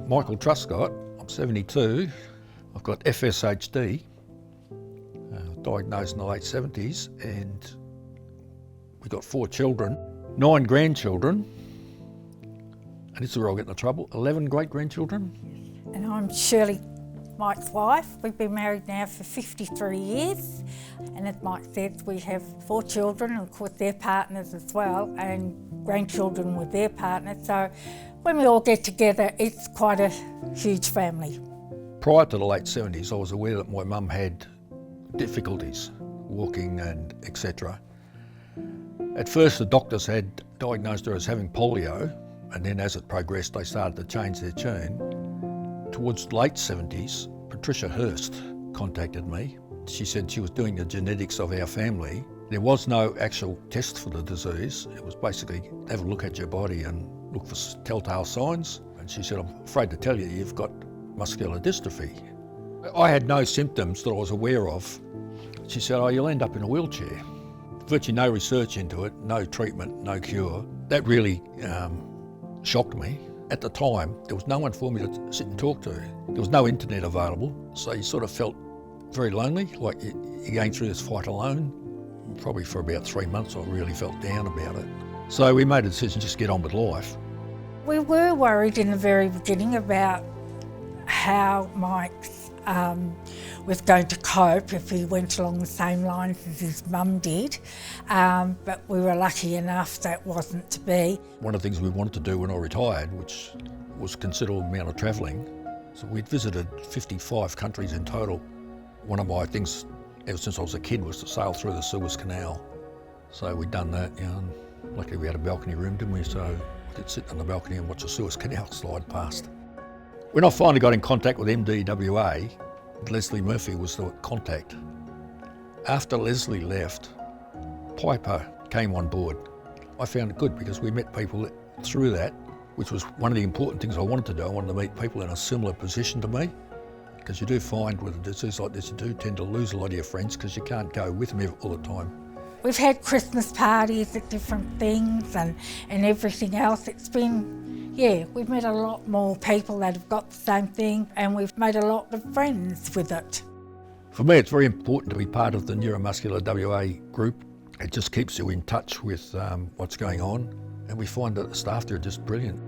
Michael Truscott. I'm 72. I've got FSHD, diagnosed in the late 70s, and we've got 4 children, 9 grandchildren, and this is where I'll get into trouble, 11 great-grandchildren. And I'm Shirley, Mike's wife. We've been married now for 53 years, and as Mike said, we have 4 children, and of course their partners as well, and grandchildren with their partners. So when we all get together, it's quite a huge family. Prior to the late 70s, I was aware that my mum had difficulties walking and etc. At first, the doctors had diagnosed her as having polio, and then as it progressed, they started to change their tune. Towards the late 70s, Patricia Hurst contacted me. She said she was doing the genetics of our family. There was no actual test for the disease. It was basically have a look at your body and look for telltale signs. And she said, I'm afraid to tell you, you've got muscular dystrophy. I had no symptoms that I was aware of. She said, oh, you'll end up in a wheelchair. Virtually no research into it, no treatment, no cure. That really shocked me. At the time, there was no one for me to sit and talk to. There was no internet available, so you sort of felt very lonely, like you're going through this fight alone. Probably for about 3 months, I really felt down about it. So we made a decision just to get on with life. We were worried in the very beginning about how Mike was going to cope if he went along the same lines as his mum did, but we were lucky enough that wasn't to be. One of the things we wanted to do when I retired, which was a considerable amount of travelling, so we'd visited 55 countries in total. One of my things ever since I was a kid was to sail through the Suez Canal. So we'd done that, and luckily we had a balcony room, didn't we? So we could sit on the balcony and watch the Suez Canal slide past. When I finally got in contact with MDWA, Leslie Murphy was the contact. After Leslie left, Piper came on board. I found it good because we met people through that, which was one of the important things I wanted to do. I wanted to meet people in a similar position to me, because you do find with a disease like this, you do tend to lose a lot of your friends because you can't go with them all the time. We've had Christmas parties at different things and everything else. It's been, we've met a lot more people that have got the same thing, and we've made a lot of friends with it. For me, it's very important to be part of the Neuromuscular WA group. It just keeps you in touch with what's going on, and we find that the staff there are just brilliant.